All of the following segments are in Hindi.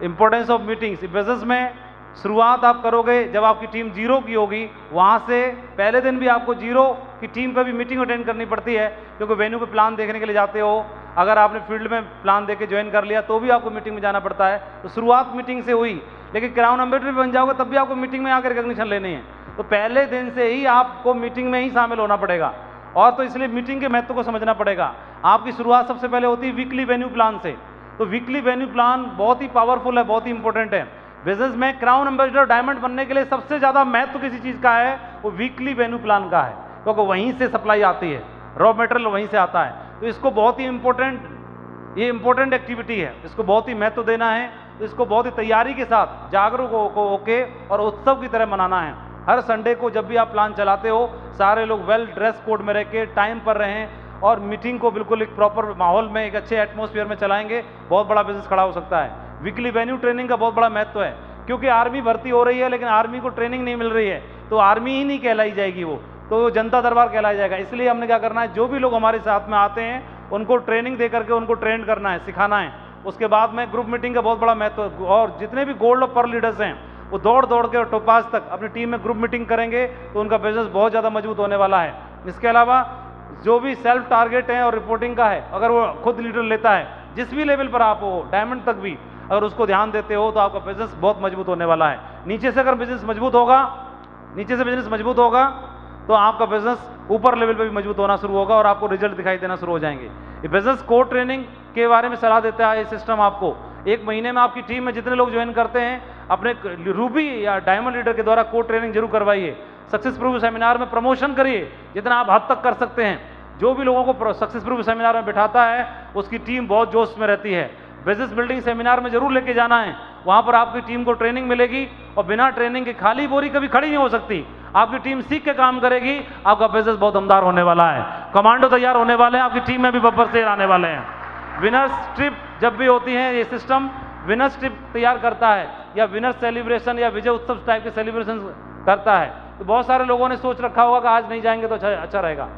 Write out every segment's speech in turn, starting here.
Importance of meetings. बिजनेस में शुरुआत आप करोगे जब आपकी टीम 0 की होगी, वहाँ से पहले दिन भी आपको 0 की टीम पे भी मीटिंग अटेंड करनी पड़ती है, क्योंकि वेन्यू पे प्लान देखने के लिए जाते हो। अगर आपने फील्ड में प्लान देके ज्वाइन कर लिया तो भी आपको मीटिंग में जाना पड़ता है। तो शुरुआत मीटिंग से हुई, लेकिन क्राउन एम्बेसडर बन जाओगे तब भी आपको मीटिंग में आकर रिकॉग्निशन लेनी है। तो पहले दिन से ही आपको मीटिंग में ही शामिल होना पड़ेगा, और तो इसलिए मीटिंग के महत्व को समझना पड़ेगा। आपकी शुरुआत सबसे पहले होती है वीकली वेन्यू प्लान से। तो वीकली वेन्यू प्लान बहुत ही पावरफुल है, बहुत ही इंपॉर्टेंट है। बिजनेस में क्राउन एम्बेसडर डायमंड बनने के लिए सबसे ज़्यादा महत्व किसी चीज़ का है, वो वीकली वेन्यू प्लान का है, क्योंकि वहीं से सप्लाई आती है, रॉ मटेरियल वहीं से आता है। तो इसको बहुत ही ये इंपॉर्टेंट एक्टिविटी है, इसको बहुत ही महत्व देना है। तो इसको बहुत ही तैयारी के साथ जागरूक होके और उत्सव की तरह मनाना है। हर संडे को जब भी आप प्लान चलाते हो, सारे लोग वेल ड्रेस कोड में रह के टाइम पर रहें और मीटिंग को बिल्कुल एक प्रॉपर माहौल में, एक अच्छे एटमॉस्फेयर में चलाएंगे, बहुत बड़ा बिजनेस खड़ा हो सकता है। वीकली वेन्यू ट्रेनिंग का बहुत बड़ा महत्व है, क्योंकि आर्मी भर्ती हो रही है लेकिन आर्मी को ट्रेनिंग नहीं मिल रही है, तो आर्मी ही नहीं कहलाई जाएगी, वो तो जनता दरबार कहलाया जाएगा। इसलिए हमने क्या करना है, जो भी लोग हमारे साथ में आते हैं उनको ट्रेनिंग दे करके उनको ट्रेन करना है, सिखाना है। उसके बाद में ग्रुप मीटिंग का बहुत बड़ा महत्व है, और जितने भी गोल्ड और पर्ल लीडर्स हैं वो दौड़ दौड़ के और टोपाज तक अपनी टीम में ग्रुप मीटिंग करेंगे, तो उनका बिजनेस बहुत ज़्यादा मजबूत होने वाला है। इसके अलावा जो भी सेल्फ टारगेट है और रिपोर्टिंग का है, अगर वो खुद लीडर लेता है, जिस भी लेवल पर आप हो, डायमंड तक भी अगर उसको ध्यान देते हो, तो आपका बिजनेस बहुत मजबूत होने वाला है। नीचे से अगर बिजनेस मजबूत होगा तो आपका बिजनेस ऊपर लेवल पे भी मजबूत होना शुरू होगा और आपको रिजल्ट दिखाई देना शुरू हो जाएंगे। ये बिजनेस कोड ट्रेनिंग के बारे में सलाह देता है ये सिस्टम आपको। 1 महीने में आपकी टीम में जितने लोग ज्वाइन करते हैं, अपने रूबी या डायमंड लीडर के द्वारा कोड ट्रेनिंग जरूर करवाइए। सक्सेस प्रूफ सेमिनार में प्रमोशन करिए जितना आप हद तक कर सकते हैं। जो भी लोगों को सक्सेस प्रूफ सेमिनार में बिठाता है उसकी टीम बहुत जोश में रहती है। बिजनेस बिल्डिंग सेमिनार में जरूर लेके जाना है, वहां पर आपकी टीम को ट्रेनिंग मिलेगी, और बिना ट्रेनिंग के खाली बोरी कभी खड़ी नहीं हो सकती। आपकी टीम सीख के काम करेगी, आपका बिजनेस बहुत दमदार होने वाला है। कमांडो तैयार होने वाले हैं, आपकी टीम में भी बब्बर शेर आने वाले हैं। विनर्स ट्रिप जब भी होती है, ये सिस्टम विनर्स ट्रिप तैयार करता है, या विनर्स सेलिब्रेशन या विजय उत्सव टाइप के सेलिब्रेशन करता है। तो बहुत सारे लोगों ने सोच रखा होगा कि आज नहीं जाएंगे तो अच्छा रहेगा,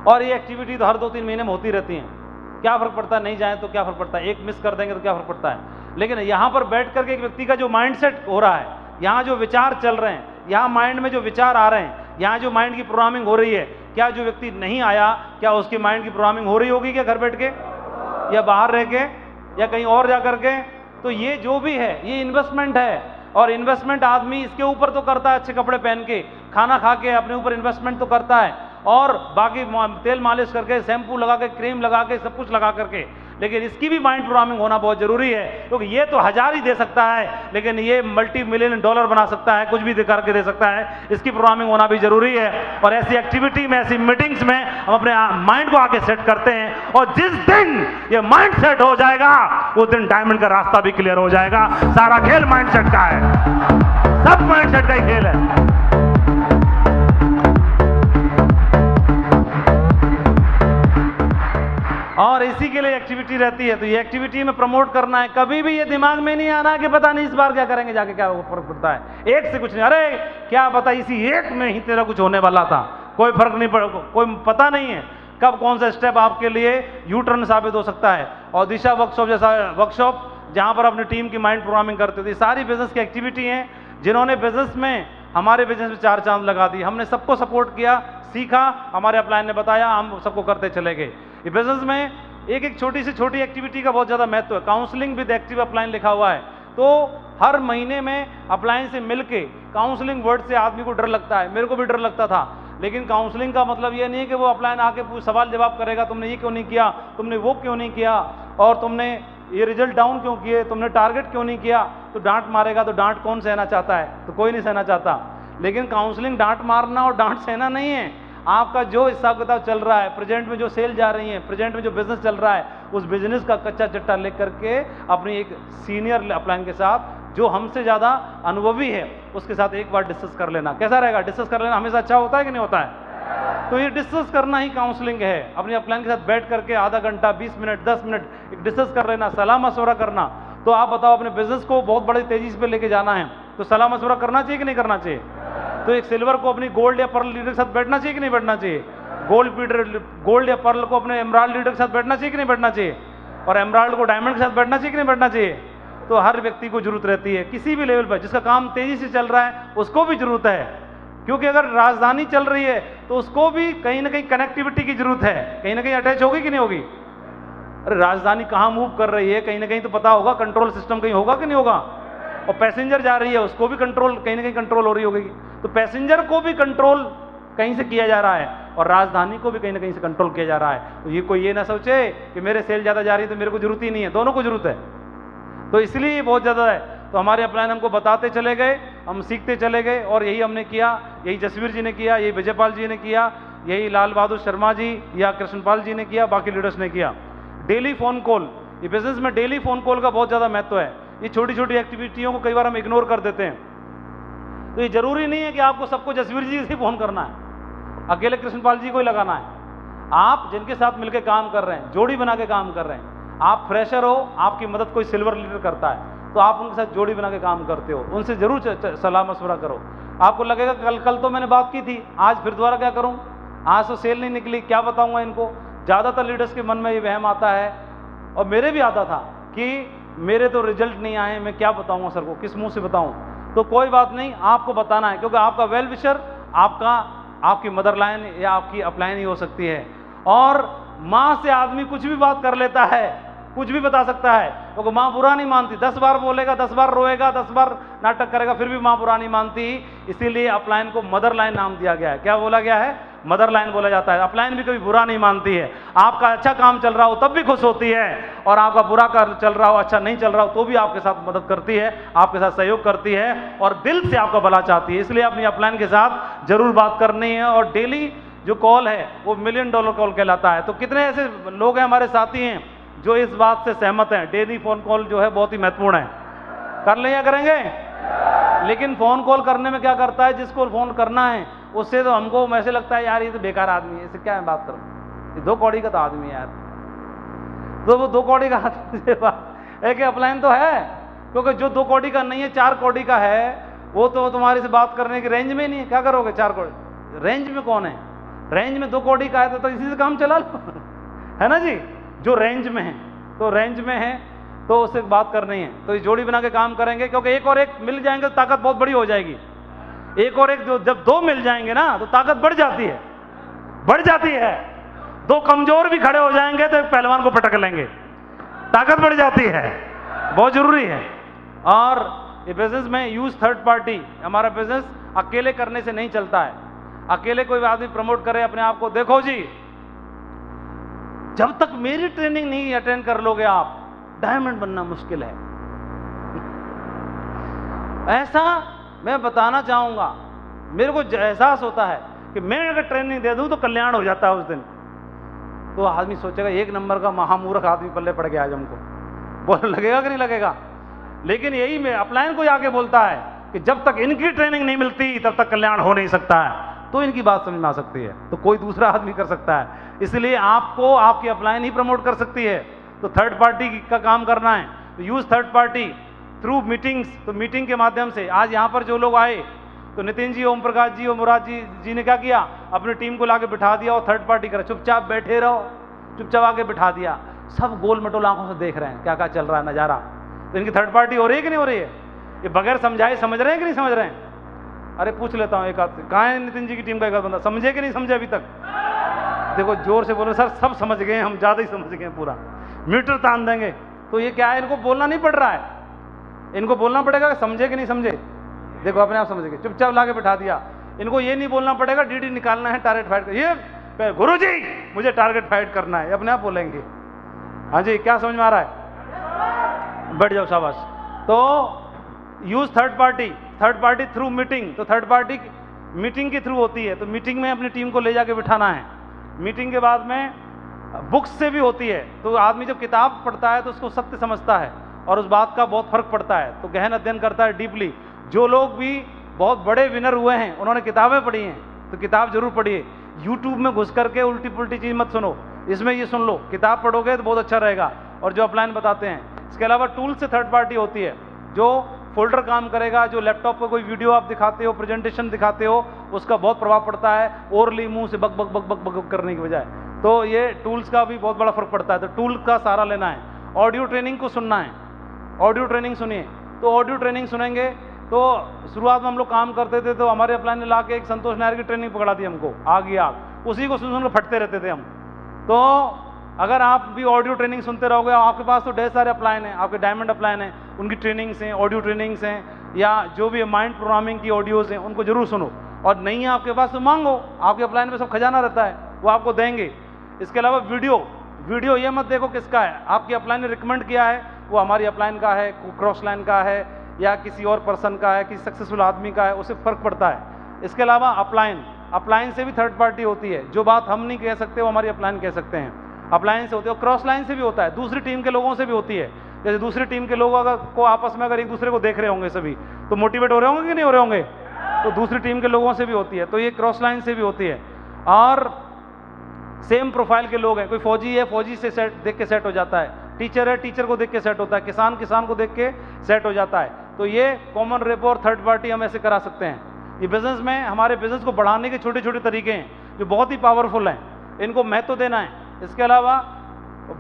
और ये एक्टिविटी तो हर 2-3 महीने में होती रहती हैं। क्या फर्क पड़ता है, नहीं जाए तो क्या फर्क पड़ता है, एक मिस कर देंगे तो क्या फर्क पड़ता है। लेकिन यहाँ पर बैठ करके एक व्यक्ति का जो माइंडसेट हो रहा है, यहाँ जो विचार चल रहे हैं, यहाँ माइंड में जो विचार आ रहे हैं, यहाँ जो माइंड की प्रोग्रामिंग हो रही है, क्या जो व्यक्ति नहीं आया, क्या उसकी माइंड की प्रोग्रामिंग हो रही होगी क्या घर बैठ के, या बाहर रह के, या कहीं और जा करके। तो ये जो भी है ये इन्वेस्टमेंट है, और इन्वेस्टमेंट आदमी इसके ऊपर तो करता है, अच्छे कपड़े पहन के, खाना खा के अपने ऊपर इन्वेस्टमेंट तो करता है, और बाकी तेल मालिश करके, शैम्पू लगा के, क्रीम लगा के, सब कुछ लगा करके। लेकिन इसकी भी माइंड प्रोग्रामिंग होना बहुत जरूरी है, क्योंकि ये तो 1000 ही दे सकता है, लेकिन ये $multi-million बना सकता है, कुछ भी दिखा के दे सकता है। इसकी प्रोग्रामिंग होना भी जरूरी है। और ऐसी एक्टिविटी में, ऐसी मीटिंग्स में हम अपने माइंड को आके सेट करते हैं, और जिस दिन ये माइंड सेट हो जाएगा उस दिन डायमंड का रास्ता भी क्लियर हो जाएगा। सारा खेल माइंड सेट का है, सब माइंड सेट का ही खेल है। और इसी के लिए एक्टिविटी रहती है। तो ये एक्टिविटी में प्रमोट करना है। कभी भी ये दिमाग में नहीं आना कि पता नहीं इस बार क्या करेंगे, जाके क्या फर्क पड़ता है, एक से कुछ नहीं, अरे क्या पता इसी एक में ही तेरा कुछ होने वाला था, कोई फर्क नहीं पड़, कोई पता नहीं है कब कौन सा स्टेप आपके लिए यू टर्न साबित हो सकता है। और दिशा वर्कशॉप जैसा वर्कशॉप जहां पर अपनी टीम की माइंड प्रोग्रामिंग करते थे, सारी बिजनेस की एक्टिविटी हैं जिन्होंने बिजनेस में, हमारे बिजनेस में 4 चांद लगा दी। हमने सबको सपोर्ट किया, सीखा, हमारे अपलाइन ने बताया, हम सबको करते चले गए। ये बिजनेस में एक एक छोटी से छोटी एक्टिविटी का बहुत ज़्यादा महत्व है। काउंसलिंग विद एक्टिव अपलाइन लिखा हुआ है, तो हर महीने में अपलाइन से मिलके, काउंसलिंग वर्ड से आदमी को डर लगता है, मेरे को भी डर लगता था, लेकिन काउंसलिंग का मतलब ये नहीं है कि वो अपलाइन आके पूछ सवाल जवाब करेगा, तुमने ये क्यों नहीं किया, तुमने वो क्यों नहीं किया, और तुमने ये रिजल्ट डाउन क्यों किए, तुमने टारगेट क्यों नहीं किया। तो डांट मारेगा, तो डांट कौन सहना चाहता है, तो कोई नहीं सहना चाहता। लेकिन काउंसलिंग डांट मारना और डांट सहना नहीं है। आपका जो हिसाब किताब चल रहा है, प्रेजेंट में जो सेल जा रही है, प्रेजेंट में जो बिजनेस चल रहा है, उस बिजनेस का कच्चा चिट्ठा लिख करके अपनी एक सीनियर अपलाइन के साथ, जो हमसे ज़्यादा अनुभवी है, उसके साथ एक बार डिस्कस कर लेना। कैसा रहेगा? डिस्कस कर लेना हमेशा अच्छा होता है कि नहीं होता है? तो ये डिस्कस करना ही काउंसलिंग है। अपनी अपलाइन के साथ बैठ करके आधा घंटा, 20 मिनट, 10 मिनट एक डिस्कस कर लेना, सलाह मशवरा करना। तो आप बताओ, अपने बिजनेस को बहुत बड़ी तेजी से लेके जाना है, तो सलाह मशवरा करना चाहिए कि नहीं करना चाहिए? तो एक सिल्वर को अपनी गोल्ड या पर्ल लीडर के साथ बैठना चाहिए कि नहीं बैठना चाहिए? गोल्ड या पर्ल को अपने एमराल्ड लीडर के साथ बैठना चाहिए कि नहीं बैठना चाहिए? और एमराल्ड को डायमंड के साथ बैठना चाहिए कि नहीं बैठना चाहिए? तो हर व्यक्ति को जरूरत रहती है, किसी भी लेवल पर जिसका काम तेजी से चल रहा है उसको भी जरूरत है, क्योंकि अगर राजधानी चल रही है तो उसको भी कहीं ना कहीं कनेक्टिविटी की जरूरत है, कहीं ना कहीं अटैच होगी कि नहीं होगी। अरे राजधानी कहाँ मूव कर रही है कहीं ना कहीं तो पता होगा, कंट्रोल सिस्टम कहीं होगा कि नहीं होगा, और पैसेंजर जा रही है उसको भी कंट्रोल कहीं ना कहीं कंट्रोल हो रही होगी, तो पैसेंजर को भी कंट्रोल कहीं से किया जा रहा है और राजधानी को भी कहीं ना कहीं से कंट्रोल किया जा रहा है। तो ये कोई ये ना सोचे कि मेरे सेल ज़्यादा जा रही है तो मेरे को जरूरत ही नहीं है, दोनों को जरूरत है, तो इसलिए ये बहुत ज़्यादा है। तो हमारे अपलाइन हमको बताते चले गए, हम सीखते चले गए और यही हमने किया, यही जसवीर जी ने किया, यही विजयपाल जी ने किया, यही लाल बहादुर शर्मा जी या कृष्णपाल जी ने किया, बाकी लीडर्स ने किया। डेली फ़ोन कॉल, ये बिजनेस में डेली फ़ोन कॉल का बहुत ज़्यादा महत्व है। ये छोटी छोटी एक्टिविटियों को कई बार हम इग्नोर कर देते हैं, तो ये जरूरी नहीं है कि आपको सबको जसवीर जी से फ़ोन करना है, अकेले कृष्णपाल जी को ही लगाना है। आप जिनके साथ मिलकर काम कर रहे हैं, जोड़ी बना के काम कर रहे हैं, आप फ्रेशर हो, आपकी मदद कोई सिल्वर लीडर करता है तो आप उनके साथ जोड़ी बना के काम करते हो, उनसे जरूर सलाह मशवरा करो। आपको लगेगा कल तो मैंने बात की थी, आज फिर दोबारा क्या करूं, आज तो सेल नहीं निकली, क्या बताऊंगा इनको। ज़्यादातर लीडर्स के मन में ये वहम आता है, और मेरे भी आता था कि मेरे तो रिजल्ट नहीं आए, मैं क्या बताऊंगा सर को, किस मुंह से बताऊं। तो कोई बात नहीं, आपको बताना है, क्योंकि आपका वेल विशर आपकी मदर लाइन या आपकी अपलाइन ही हो सकती है। और माँ से आदमी कुछ भी बात कर लेता है, कुछ भी बता सकता है, क्योंकि माँ बुरा नहीं मानती, 10 बार बोलेगा, 10 बार रोएगा, 10 बार नाटक करेगा, फिर भी माँ बुरा नहीं मानती। इसीलिए अपलाइन को मदर लाइन नाम दिया गया है। क्या बोला गया है, मदर लाइन बोला जाता है। अपलाइन भी कभी बुरा नहीं मानती है, आपका अच्छा काम चल रहा हो तब भी खुश होती है, और आपका बुरा काम चल रहा हो, अच्छा नहीं चल रहा हो तो भी आपके साथ मदद करती है, आपके साथ सहयोग करती है और दिल से आपका भला चाहती है। इसलिए अपनी अपलाइन के साथ जरूर बात करनी है। और डेली जो कॉल है वो $1 मिलियन कॉल कहलाता है। तो कितने ऐसे लोग हैं हमारे साथी हैं जो इस बात से सहमत हैं, डेली फोन कॉल जो है बहुत ही महत्वपूर्ण है। कर ले या करेंगे? लेकिन फोन कॉल करने में क्या करता है, जिसको फोन करना है उससे तो हमको ऐसे लगता है यार ये तो बेकार आदमी है, इससे क्या मैं बात करूं, ये 2 कौड़ी का तो आदमी है यार, तो वो 2 कौड़ी का आदमी से बात एक अपलाइन तो है, क्योंकि जो 2 कौड़ी का नहीं है 4 कौड़ी का है वो तो तुम्हारी से बात करने की रेंज में नहीं है। क्या करोगे 4 कौड़ी रेंज में, कौन है रेंज में 2 कौड़ी का है तो इसी से काम चला लो है ना जी। जो रेंज में है तो रेंज में है तो उससे बात करनी है, तो ये जोड़ी बना के काम करेंगे, क्योंकि एक और एक मिल जाएंगे तो ताकत बहुत बड़ी हो जाएगी। एक और एक जब 2 मिल जाएंगे ना तो ताकत बढ़ जाती है, बढ़ जाती है। 2 कमजोर भी खड़े हो जाएंगे तो एक पहलवान को पटक लेंगे, ताकत बढ़ जाती है, बहुत जरूरी है। और ये बिजनेस में यूज थर्ड पार्टी, हमारा बिजनेस अकेले करने से नहीं चलता है। अकेले कोई आदमी प्रमोट करे अपने आप को, देखो जी जब तक मेरी ट्रेनिंग नहीं अटेंड कर लोगे आप, डायमंड बनना मुश्किल है। ऐसा मैं बताना चाहूंगा, मेरे को एहसास होता है कि मैं अगर ट्रेनिंग दे दूं तो कल्याण हो जाता है उस दिन। तो आदमी सोचेगा 1 नंबर का महामूर्ख आदमी पल्ले पड़ गया आज हमको, बोल लगेगा कि नहीं लगेगा। लेकिन यही मैं अपलाइन को आके बोलता है कि जब तक इनकी ट्रेनिंग नहीं मिलती तब तक कल्याण हो नहीं सकता है, तो इनकी बात समझ में आ सकती है तो कोई दूसरा आदमी कर सकता है। इसलिए आपको आपकी अपलाइन ही प्रमोट कर सकती है, तो थर्ड पार्टी का काम करना है। तो use third party through meetings, तो मीटिंग के माध्यम से आज यहाँ पर जो लोग आए तो नितिन जी, ओम प्रकाश जी और मुराद जी ने क्या किया, अपनी टीम को लाके बिठा दिया और थर्ड पार्टी करा, चुपचाप बैठे रहो, चुपचाप आके बिठा दिया, सब गोल मटोल आंखों से देख रहे हैं क्या क्या चल रहा है नज़ारा। तो इनकी थर्ड पार्टी हो रही है कि नहीं हो रही है, ये बगैर समझाए समझ रहे हैं कि नहीं समझ रहे हैं। अरे पूछ लेता हूँ एक आध से, कहाँ है नितिन जी की टीम का एक आध बंदा, समझे कि नहीं समझे अभी तक? देखो जोर से बोलो सर, सब समझ गए, हम ज़्यादा ही समझ गए, पूरा मीटर तान देंगे। तो ये क्या है, इनको बोलना नहीं पड़ रहा है, इनको बोलना पड़ेगा समझे कि नहीं समझे। देखो अपने आप समझ गए, चुपचाप ला के बिठा दिया। इनको ये नहीं बोलना पड़ेगा डीडी निकालना है, टारगेट फाइट कर, ये गुरुजी मुझे टारगेट फाइट करना है, अपने आप बोलेंगे। हाँ जी, क्या समझ में आ रहा है? बैठ जाओ, शाबाश। तो use third party through meeting, तो थर्ड पार्टी मीटिंग के थ्रू होती है, तो मीटिंग में अपनी टीम को ले जाके बिठाना है। मीटिंग के बाद में बुक्स से भी होती है, तो आदमी जब किताब पढ़ता है तो उसको सत्य समझता है और उस बात का बहुत फर्क पड़ता है, तो गहन अध्ययन करता है डीपली। जो लोग भी बहुत बड़े विनर हुए हैं उन्होंने किताबें पढ़ी हैं, तो किताब जरूर पढ़िए। यूट्यूब में घुस करके उल्टी पुल्टी चीज़ मत सुनो, इसमें ये सुन लो, किताब पढ़ोगे तो बहुत अच्छा रहेगा। और जो अपलाइन बताते हैं, इसके अलावा टूल से थर्ड पार्टी होती है, जो फोल्डर काम करेगा, जो लैपटॉप पर कोई वीडियो आप दिखाते हो, प्रेजेंटेशन दिखाते हो, उसका बहुत प्रभाव पड़ता है ओरली मुंह से बक बक बक बक बक करने की बजाय। तो ये टूल्स का भी बहुत बड़ा फर्क पड़ता है, तो टूल का सहारा लेना है। ऑडियो ट्रेनिंग को सुनना है, ऑडियो ट्रेनिंग सुनिए। तो ऑडियो ट्रेनिंग सुनेंगे तो शुरुआत में हम लोग काम करते थे तो हमारे अपलाइन ने ला के एक संतोष नायर की ट्रेनिंग पकड़ा दी हमको, आग ही आग, उसी को सुन सुनकर फटते रहते थे हम। तो अगर आप भी ऑडियो ट्रेनिंग सुनते रहोगे, आपके पास तो ढेर सारे अपलाइन हैं, आपके डायमंड अपलाइन हैं, उनकी ट्रेनिंग्स हैं, ऑडियो ट्रेनिंग्स हैं, या जो भी माइंड प्रोग्रामिंग की ऑडियोज़ हैं, उनको जरूर सुनो। और नहीं है आपके पास तो मांगो, आपके अपलाइन में सब खजाना रहता है, वो आपको देंगे। इसके अलावा वीडियो ये मत देखो किसका है, आपकी अपलाइन ने रिकमेंड किया है, वो हमारी अपलाइन का है, क्रॉस लाइन का है, या किसी और पर्सन का है, किसी सक्सेसफुल आदमी का है, उससे फ़र्क पड़ता है। इसके अलावा अपलाइन से भी थर्ड पार्टी होती है, जो बात हम नहीं कह सकते वो हमारी अपलाइन कह सकते हैं, अपलाइन से होती है। और क्रॉस लाइन से भी होता है, दूसरी टीम के लोगों से भी होती है। जैसे दूसरी टीम के लोग अगर को आपस में अगर एक दूसरे को देख रहे होंगे सभी, तो मोटिवेट हो रहे होंगे कि नहीं हो रहे होंगे, तो दूसरी टीम के लोगों से भी होती है। तो ये क्रॉस लाइन से भी होती है। और सेम प्रोफाइल के लोग हैं, कोई फौजी है, फौजी से देख के सेट हो जाता है, टीचर है, टीचर को देख के सेट होता है, किसान को देख के सेट हो जाता है। तो ये कॉमन रेपो और थर्ड पार्टी हम ऐसे करा सकते हैं। ये बिजनेस में हमारे बिजनेस को बढ़ाने के छोटे छोटे तरीके हैं जो बहुत ही पावरफुल हैं, इनको महत्व देना है। इसके अलावा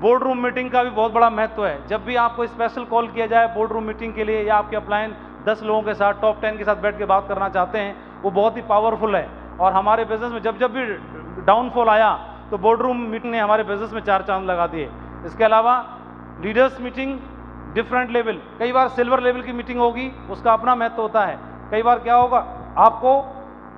बोर्ड रूम मीटिंग का भी बहुत बड़ा महत्व है। जब भी आपको स्पेशल कॉल किया जाए बोर्ड रूम मीटिंग के लिए, या आपके अपलाइन 10 लोगों के साथ, टॉप 10 के साथ बैठ के बात करना चाहते हैं, वो बहुत ही पावरफुल है। और हमारे बिजनेस में जब भी डाउनफॉल आया तो बोर्ड रूम मीटिंग ने हमारे बिजनेस में 4 चांद लगा दिए। इसके अलावा लीडर्स मीटिंग डिफरेंट लेवल, कई बार सिल्वर लेवल की मीटिंग होगी, उसका अपना महत्व होता है। कई बार क्या होगा, आपको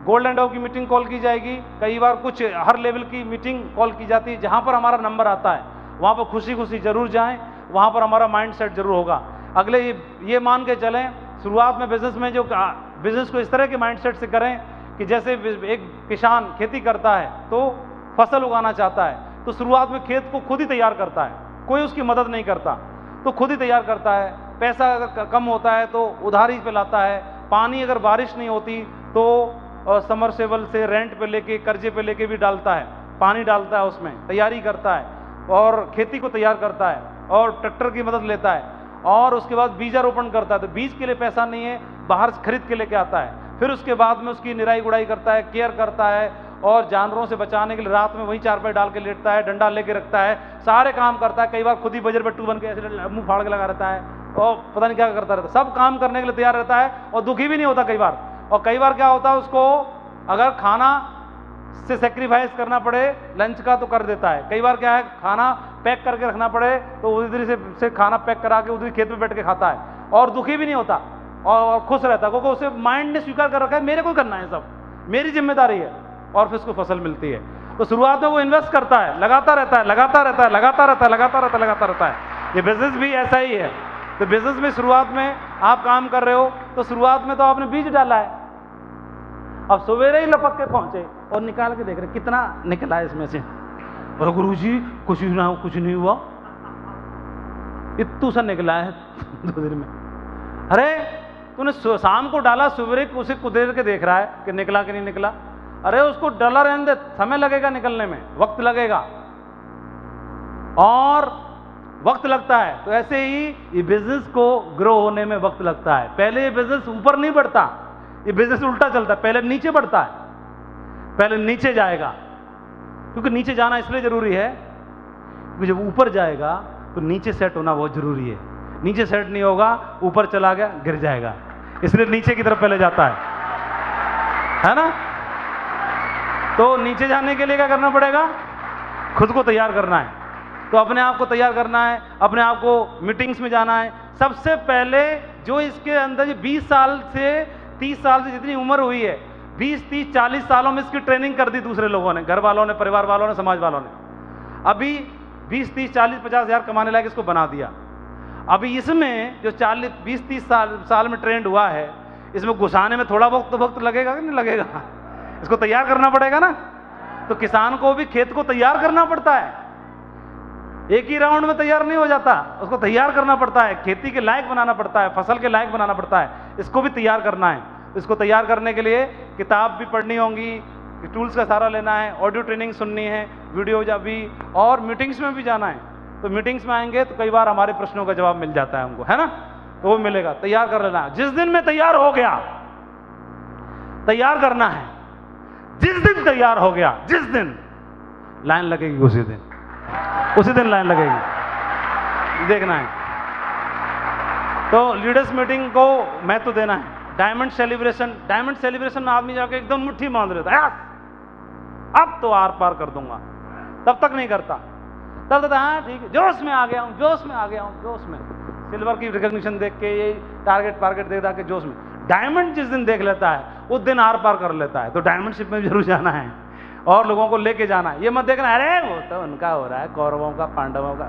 गोल्ड एंड की मीटिंग कॉल की जाएगी, कई बार कुछ हर लेवल की मीटिंग कॉल की जाती है। जहाँ पर हमारा नंबर आता है वहाँ पर खुशी खुशी जरूर जाएं, वहाँ पर हमारा माइंड सेट जरूर होगा। अगले ये मान के चलें, शुरुआत में बिजनेस में जो बिजनेस को इस तरह के माइंड सेट से करें कि जैसे एक किसान खेती करता है तो फसल उगाना चाहता है, तो शुरुआत में खेत को खुद ही तैयार करता है, कोई उसकी मदद नहीं करता, तो खुद ही तैयार करता है। पैसा अगर कम होता है तो उधारी पे लाता है, पानी अगर बारिश नहीं होती तो समरसेबल से रेंट पे लेके, कर्जे पे लेके भी डालता है, पानी डालता है, उसमें तैयारी करता है और खेती को तैयार करता है और ट्रैक्टर की मदद लेता है। और उसके बाद बीजारोपण करता है, तो बीज के लिए पैसा नहीं है, बाहर से खरीद के लेके आता है। फिर उसके बाद में उसकी निराई गुड़ाई करता है, केयर करता है, और जानवरों से बचाने के लिए रात में वहीं चारपाई डाल के लेटता है, डंडा लेके रखता है, सारे काम करता है। कई बार खुद ही बजर बट्टू बन के ऐसे मुंह फाड़ के लगा रहता है और पता नहीं क्या करता रहता है, सब काम करने के लिए तैयार रहता है और दुखी भी नहीं होता कई बार। और कई बार क्या होता है, उसको अगर खाना से सेक्रीफाइस करना पड़े लंच का तो कर देता है। कई बार क्या है, खाना पैक करके रखना पड़े तो उधर से खाना पैक करा के उधर खेत में बैठ के खाता है और दुखी भी नहीं होता और खुश रहता है, क्योंकि उसे माइंड ने स्वीकार कर रखा है मेरे को करना है, सब मेरी जिम्मेदारी है, और फिर उसको फसल मिलती है। तो शुरुआत में वो इन्वेस्ट करता है, लगाता रहता है, लगाता रहता है, लगाता रहता है, लगाता रहता है, लगाता रहता है। ये बिजनेस भी ऐसा ही है। तो बिजनेस में शुरुआत में आप काम कर रहे हो तो शुरुआत में तो आपने बीज डाला है, अब सवेरे ही लपक के पहुंचे और निकाल के देख रहे कितना निकला है इसमें से, और गुरुजी कुछ नहीं हुआ, इतू सा निकला है 2 दिन में। अरे तूने शाम को डाला, सवेरे उसे कुदेर के देख रहा है कि निकला कि नहीं निकला। अरे उसको डला रहने दे, समय लगेगा निकलने में, वक्त लगेगा, और वक्त लगता है। तो ऐसे ही ये बिजनेस को ग्रो होने में वक्त लगता है। पहले ये बिजनेस ऊपर नहीं बढ़ता, ये बिजनेस उल्टा चलता है, पहले नीचे बढ़ता है, पहले नीचे जाएगा। क्योंकि नीचे जाना इसलिए जरूरी है क्योंकि जब ऊपर जाएगा तो नीचे सेट होना बहुत जरूरी है। नीचे सेट नहीं होगा, ऊपर चला गया गिर जाएगा, इसलिए नीचे की तरफ पहले जाता है ना। तो नीचे जाने के लिए क्या करना पड़ेगा, खुद को तैयार करना है। तो अपने आप को तैयार करना है, अपने आप को मीटिंग्स में जाना है। सबसे पहले जो इसके अंदर 20 साल से 30 साल से जितनी उम्र हुई है, 20, 30, 40 सालों में इसकी ट्रेनिंग कर दी दूसरे लोगों ने, घर वालों ने, परिवार वालों ने, समाज वालों ने। अभी 20, 30, 40, 50 हज़ार कमाने लायक इसको बना दिया। अभी इसमें जो 40, 20, 30 साल में ट्रेंड हुआ है, इसमें घुसाने में थोड़ा वक्त लगेगा कि नहीं लगेगा, इसको तैयार करना पड़ेगा ना। तो किसान को भी खेत को तैयार करना पड़ता है, एक ही राउंड में तैयार नहीं हो जाता, उसको तैयार करना पड़ता है, खेती के लायक बनाना पड़ता है, फसल के लायक बनाना पड़ता है, इसको भी तैयार करना है। इसको तैयार करने के लिए किताब भी पढ़नी होंगी, टूल्स का सहारा लेना है, ऑडियो ट्रेनिंग सुननी है, वीडियो जा भी, और मीटिंग्स में भी जाना है। तो मीटिंग्स में आएंगे तो कई बार हमारे प्रश्नों का जवाब मिल जाता है हमको, है ना, तो वो मिलेगा। तैयार कर लेना, जिस दिन में तैयार हो गया, तैयार करना है, जिस दिन तैयार हो गया, जिस दिन लाइन लगेगी उसी दिन लाइन लगेगी, देखना है। तो लीडर्स मीटिंग को महत्व देना है। डायमंड सेलिब्रेशन में आदमी जाके एकदम मुट्ठी बांध लेता है, अब तो आर पार कर दूंगा, तब तक नहीं करता, तब तक हाँ ठीक है, जोश में आ गया हूँ, जोश में सिल्वर की रिकॉग्निशन देख के, ये टारगेट देख के जोश में। डायमंड जिस दिन देख लेता है उस दिन आर पार कर लेता है। तो डायमंडशिप में जरूर जाना है और लोगों को लेके जाना है। ये मत देखना अरे वो तो उनका हो रहा है, कौरवों का, पांडवों का,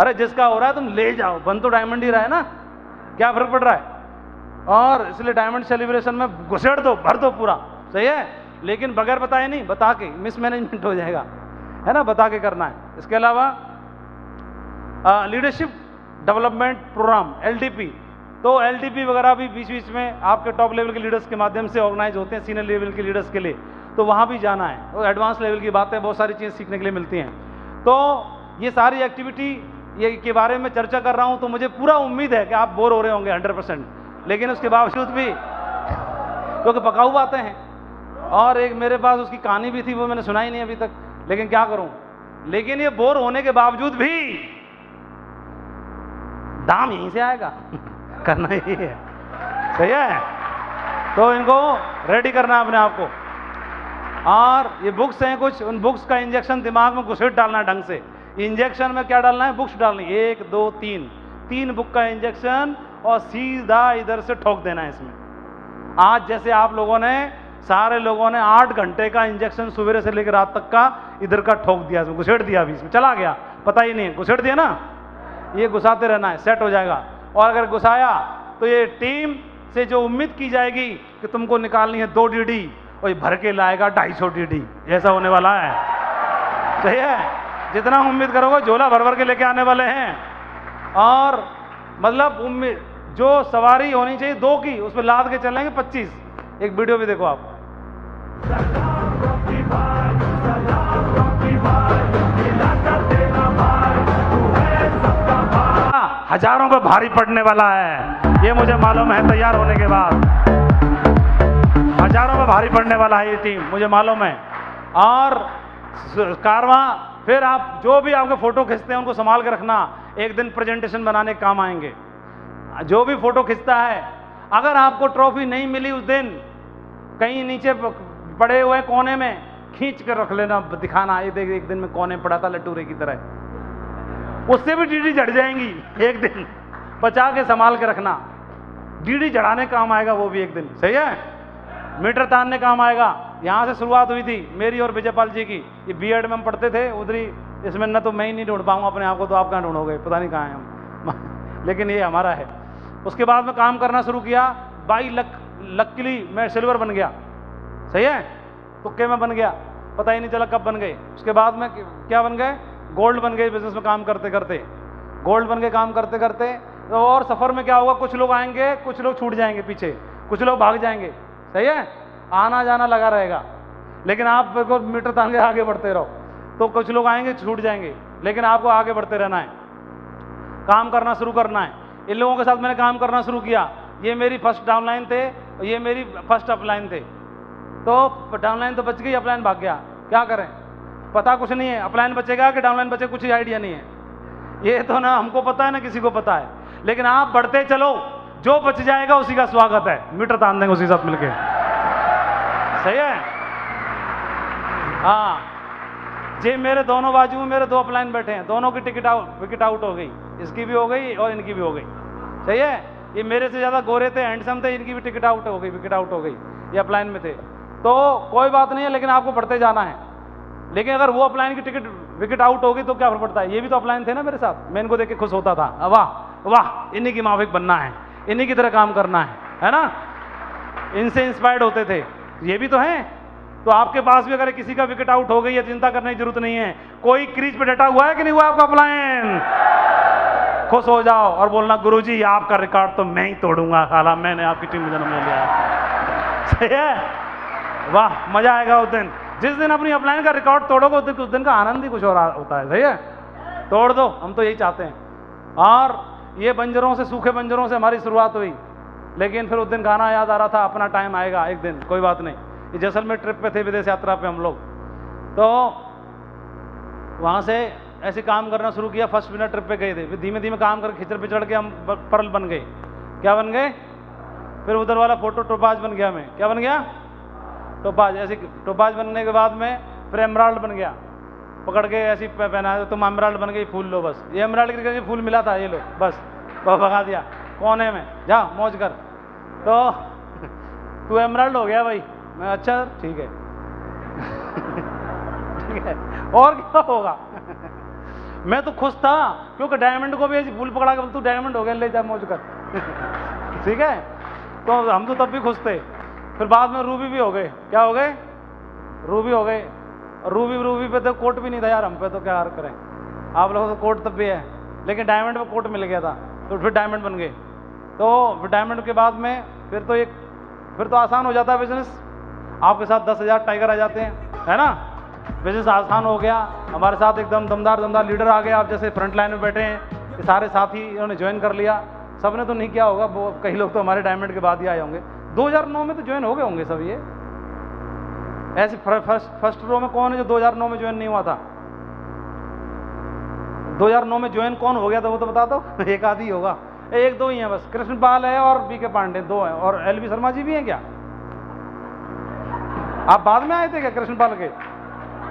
अरे जिसका हो रहा है तुम ले जाओ, बन तो डायमंड ही रहा है ना, क्या फर्क पड़ रहा है। और इसलिए डायमंड सेलिब्रेशन में घुसेड़ दो, भर दो पूरा, सही है, लेकिन बगैर बताए नहीं, बता के मिसमैनेजमेंट हो जाएगा, है ना, बता के करना है। इसके अलावा लीडरशिप डेवलपमेंट प्रोग्राम LDP, तो LDP वगैरह भी बीच बीच में आपके टॉप लेवल के लीडर्स के माध्यम से ऑर्गेनाइज होते हैं, सीनियर लेवल के लीडर्स के लिए, तो वहाँ भी जाना है। और एडवांस लेवल की बातें, बहुत सारी चीज़ें सीखने के लिए मिलती हैं। तो ये सारी एक्टिविटी ये के बारे में चर्चा कर रहा हूँ, तो मुझे पूरा उम्मीद है कि आप बोर हो रहे होंगे 100%, लेकिन उसके बावजूद भी, क्योंकि पकाऊ बातें हैं, और एक मेरे पास उसकी कहानी भी थी, वो मैंने सुनाई नहीं अभी तक, लेकिन क्या करूं। लेकिन ये बोर होने के बावजूद भी दाम यहीं से आएगा करना ही है, सही है। तो इनको रेडी करना है अपने आप को। और ये बुक्स हैं कुछ, उन बुक्स का इंजेक्शन दिमाग में घुसेड़ डालना है ढंग से। इंजेक्शन में क्या डालना है, बुक्स डालनी, 1 2 3 बुक का इंजेक्शन, और सीधा इधर से ठोक देना है इसमें। आज जैसे आप लोगों ने, सारे लोगों ने 8 घंटे का इंजेक्शन सुबह से लेकर रात तक का इधर का ठोक दिया, इसमें घुसेड़ दिया, अभी इसमें चला गया, पता ही नहीं, घुसेड़ दिया ना, ये घुसाते रहना है, सेट हो जाएगा। और अगर घुसाया तो ये टीम से जो उम्मीद की जाएगी कि तुमको निकालनी है 2 DD, और ये भर के लाएगा 250 DD, ऐसा होने वाला है, सही है। जितना उम्मीद करोगे झोला भर भर के लेके आने वाले हैं। और मतलब उम्मीद जो सवारी होनी चाहिए 2 की, उस पर लाद के चलेंगे 25। एक वीडियो भी देखो आप। हजारों पे भारी पड़ने वाला है, ये मुझे मालूम है, तैयार होने के बाद हजारों पे भारी पड़ने वाला है ये टीम, मुझे मालूम है। और कारवां, फिर आप जो भी आपके फोटो खींचते हैं उनको संभाल के रखना, एक दिन प्रेजेंटेशन बनाने के काम आएंगे। जो भी फोटो खींचता है, अगर आपको ट्रॉफी नहीं मिली उस दिन, कहीं नीचे पड़े हुए कोने में खींच कर रख लेना, दिखाना, ये देख एक दिन में कोने पड़ा था लटूरे की तरह, उससे भी DD जड़ जाएंगी, एक दिन बचा के संभाल के रखना, DD जड़ाने काम आएगा वो भी एक दिन, सही है। मीटर तानने काम आएगा। यहाँ से शुरुआत हुई थी मेरी और विजयपाल जी की, ये B.Ed में हम पढ़ते थे उधरी, इसमें न तो मैं ही नहीं ढूंढ पाऊंगा अपने आप को, तो आप कहाँ ढूंढोगे, पता नहीं कहाँ हैं हम लेकिन ये हमारा है। उसके बाद में काम करना शुरू किया, 22 लकीली मैं सिल्वर बन गया, सही है, तुक्के में बन गया, पता ही नहीं चला कब बन गए। उसके बाद में क्या बन गए, गोल्ड बन गए, बिजनेस में काम करते करते गोल्ड बन गए, काम करते करते। तो और सफर में क्या होगा, कुछ लोग आएंगे, कुछ लोग छूट जाएंगे पीछे, कुछ लोग भाग जाएंगे, सही है, आना जाना लगा रहेगा, लेकिन आप बिल्कुल मीटर तान के आगे बढ़ते रहो। तो कुछ लोग आएंगे, छूट जाएंगे, लेकिन आपको आगे बढ़ते रहना है, काम करना शुरू करना है। इन लोगों के साथ मैंने काम करना शुरू किया, ये मेरी फर्स्ट डाउनलाइन थे, ये मेरी फर्स्ट अपलाइन थे। तो डाउनलाइन तो बच गई, अपलाइन भाग गया, क्या करें, पता कुछ नहीं है, अपलाइन बचेगा कि डाउनलाइन बचे, कुछ ही आइडिया नहीं है। ये तो ना हमको पता है ना किसी को पता है, लेकिन आप बढ़ते चलो, जो बच जाएगा उसी का स्वागत है, मीटर तान देंगे उसी साथ मिलके, सही है। हाँ जी, मेरे दोनों बाजू में मेरे 2 अपलाइन बैठे हैं, दोनों की विकेट आउट हो गई, इसकी भी हो गई और इनकी भी हो गई, सही है। ये मेरे से ज्यादा गोरे थे, हैंडसम थे, इनकी भी विकेट आउट हो गई, ये अपलाइन में थे। तो कोई बात नहीं है, लेकिन आपको बढ़ते जाना है। लेकिन अगर वो अपलाइन की विकेट आउट हो गई तो क्या फर्क पड़ता है, ये भी तो अपलाइन थे ना मेरे साथ, मैं इनको देख के खुश होता था, वाह वाह इन्हीं की माफिक बनना है, इन्हीं की तरह काम करना है ना, इनसे इंस्पायर्ड होते थे, ये भी तो हैं। तो आपके पास भी अगर किसी का विकेट आउट हो गई है, चिंता करने की जरूरत नहीं है। कोई क्रीज पे डटा हुआ है कि नहीं हुआ आपका अपलाइन, खुश हो जाओ और बोलना गुरुजी आपका रिकॉर्ड तो मैं ही तोड़ूंगा, साला मैंने आपकी टीम में जन्म ले लिया, सही है। वाह मजा आएगा उस दिन, जिस दिन अपनी अपलाइन का रिकॉर्ड तोड़ोगे उस दिन का आनंद ही कुछ और होता है, सही है। तोड़ दो, हम तो यही चाहते हैं। और ये बंजरों से, सूखे बंजरों से हमारी शुरुआत हुई, लेकिन फिर उस दिन गाना याद आ रहा था, अपना टाइम आएगा एक दिन, कोई बात नहीं। ये जैसलमेर ट्रिप पे थे, विदेश यात्रा पे हम लोग, तो वहाँ से ऐसे काम करना शुरू किया। फर्स्ट विनर ट्रिप पे गए थे, फिर धीमे धीमे काम करके खिचड़ पे चढ़ के हम पर्ल बन गए। क्या बन गए? फिर उधर वाला फोटो टोपाज बन गया। मैं क्या बन गया? टोपाज। ऐसे टोपाज बनने के बाद में फिर एमराल्ड बन गया। पकड़ के ऐसी पहना, तुम एमराल्ड बन गई, फूल लो बस। ये एमराल्ड के फूल मिला था, ये लो बस, भगा दिया कोने में, जा मौज कर। तो तू एमराल्ड हो गया भाई। मैं अच्छा ठीक है ठीक है, और क्या होगा मैं तो खुश था, क्योंकि डायमंड को भी ऐसी फूल पकड़ा के तू डायमंड हो गया, ले जा मौज कर ठीक है। तो हम तो तब भी खुश थे। फिर बाद में रूबी भी हो गए। क्या हो गए? रूबी हो गए। रूबी पे तो कोट भी नहीं था यार, हम पे तो क्या करें, आप लोगों को तो कोट तब भी है, लेकिन डायमंड पे कोट मिल गया था, तो फिर डायमंड बन गए। तो फिर डायमंड के बाद में फिर तो आसान हो जाता है बिजनेस। आपके साथ 10,000 टाइगर आ जाते हैं, है ना। बिजनेस आसान हो गया। हमारे साथ एकदम दमदार लीडर आ गए। आप जैसे फ्रंट लाइन में बैठे हैं, ये सारे साथी इन्होंने ज्वाइन कर लिया। सबने तो नहीं किया होगा, वो कई लोग तो हमारे डायमंड के बाद ही आए होंगे। 2009 में तो ज्वाइन हो गए होंगे सब। ये ऐसे फर्स्ट रो में कौन है जो 2009 में ज्वाइन नहीं हुआ था? 2009 में ज्वाइन कौन हो गया था वो तो बता दो एक आदि होगा, एक दो ही है बस। कृष्ण पाल है और बीके पांडे, दो हैं। और एलबी शर्मा जी भी हैं क्या? आप बाद में आए थे क्या कृष्ण पाल के?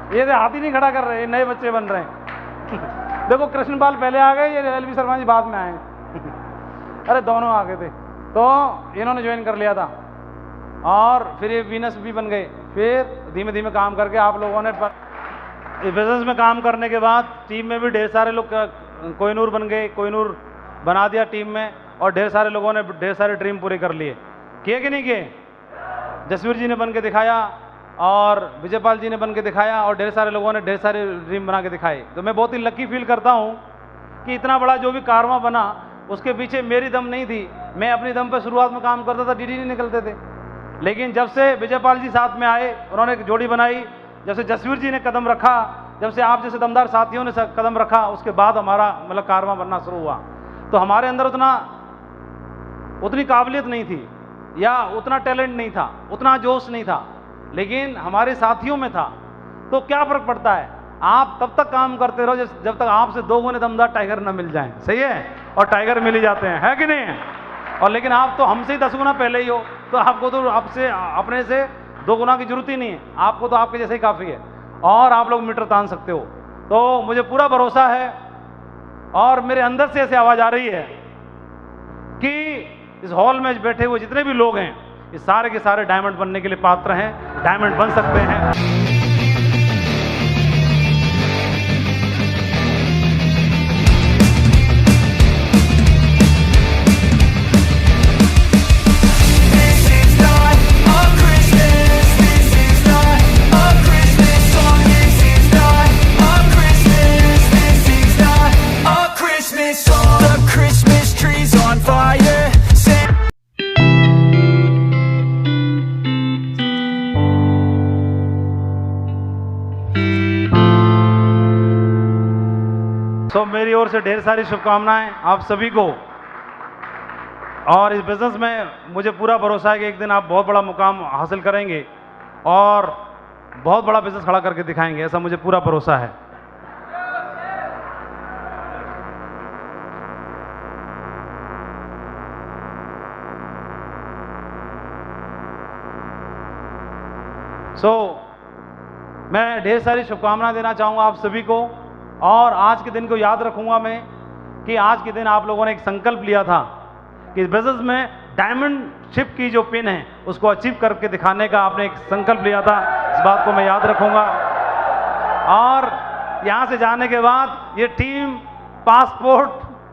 ये हाथ ही नहीं खड़ा कर रहे, नए बच्चे बन रहे हैं देखो, कृष्ण पाल पहले आ गए, ये एलबी शर्मा जी बाद में आए अरे दोनों आ गए थे। तो इन्होंने ज्वाइन कर लिया था, और फिर ये वीनस भी बन गए। फिर धीमे धीमे काम करके आप लोगों ने बिजनेस में काम करने के बाद टीम में भी ढेर सारे लोग कोहिनूर बन गए, कोहिनूर बना दिया टीम में, और ढेर सारे लोगों ने ढेर सारे ड्रीम पूरे कर लिए। किए कि नहीं किए? जसवीर जी ने बन के दिखाया, और विजयपाल जी ने बन के दिखाया, और ढेर सारे लोगों ने ढेर सारे ड्रीम बना के दिखाए। तो मैं बहुत ही लकी फील करता हूँ कि इतना बड़ा जो भी कारवां बना, उसके पीछे मेरी दम नहीं थी। मैं अपनी दम पर शुरुआत में काम करता था, डीडी नहीं निकलते थे। लेकिन जब से विजयपाल जी साथ में आए, उन्होंने एक जोड़ी बनाई, जब से जसवीर जी ने कदम रखा, जब से आप जैसे दमदार साथियों ने कदम रखा, उसके बाद हमारा मतलब कारवां बनना शुरू हुआ। तो हमारे अंदर उतनी काबिलियत नहीं थी, या उतना टैलेंट नहीं था, उतना जोश नहीं था, लेकिन हमारे साथियों में था। तो क्या फर्क पड़ता है, आप तब तक काम करते रहो जब तक आपसे 2 गुने दमदार टाइगर ना मिल जाएं। सही है? और टाइगर मिल ही जाते हैं, है कि नहीं? और लेकिन आप तो हमसे ही 10 गुना पहले ही हो, तो आपको तो आपसे अपने से 2 गुना की जरूरत ही नहीं है। आपको तो आपके जैसे ही काफ़ी है, और आप लोग मीटर तान सकते हो। तो मुझे पूरा भरोसा है, और मेरे अंदर से ऐसे आवाज़ आ रही है कि इस हॉल में बैठे हुए जितने भी लोग हैं, ये सारे के सारे डायमंड बनने के लिए पात्र हैं, डायमंड बन सकते हैं। तो मेरी ओर से ढेर सारी शुभकामनाएं आप सभी को। और इस बिजनेस में मुझे पूरा भरोसा है कि एक दिन आप बहुत बड़ा मुकाम हासिल करेंगे, और बहुत बड़ा बिजनेस खड़ा करके दिखाएंगे, ऐसा मुझे पूरा भरोसा है। मैं ढेर सारी शुभकामनाएं देना चाहूँगा आप सभी को, और आज के दिन को याद रखूँगा मैं कि आज के दिन आप लोगों ने एक संकल्प लिया था कि इस बिजनेस में डायमंडशिप की जो पिन है उसको अचीव करके दिखाने का आपने एक संकल्प लिया था। इस बात को मैं याद रखूँगा। और यहाँ से जाने के बाद ये टीम पासपोर्ट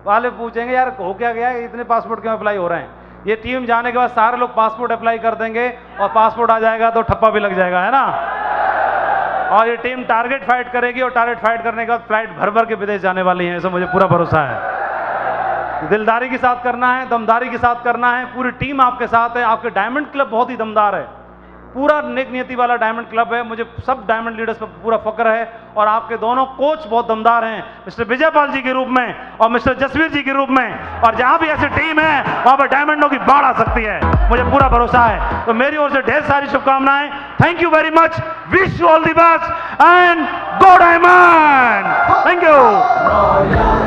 वाले पूछेंगे यार हो क्या गया, इतने पासपोर्ट क्यों अप्लाई हो रहे हैं। ये टीम जाने के बाद सारे लोग पासपोर्ट अप्लाई कर देंगे, और पासपोर्ट आ जाएगा तो ठप्पा भी लग जाएगा, है ना। और ये टीम टारगेट फाइट करेगी, और टारगेट फाइट करने के बाद फ्लाइट भर भर के विदेश जाने वाली है, ऐसा मुझे पूरा भरोसा है। दिलदारी के साथ करना है, दमदारी के साथ करना है, पूरी टीम आपके साथ है। आपके डायमंड क्लब बहुत ही दमदार है, पूरा नेक नियति वाला डायमंड क्लब है। मुझे सब डायमंड लीडर्स पर पूरा फक्र है, और आपके दोनों कोच बहुत दमदार हैं, मिस्टर विजयपाल जी के रूप में और मिस्टर जसवीर जी के रूप में। और जहां भी ऐसी टीम है वहां पर डायमंडों की बाढ़ आ सकती है, मुझे पूरा भरोसा है। तो मेरी ओर से ढेर सारी शुभकामनाएं। Thank you very much, wish you all the best and go diamond. Thank you.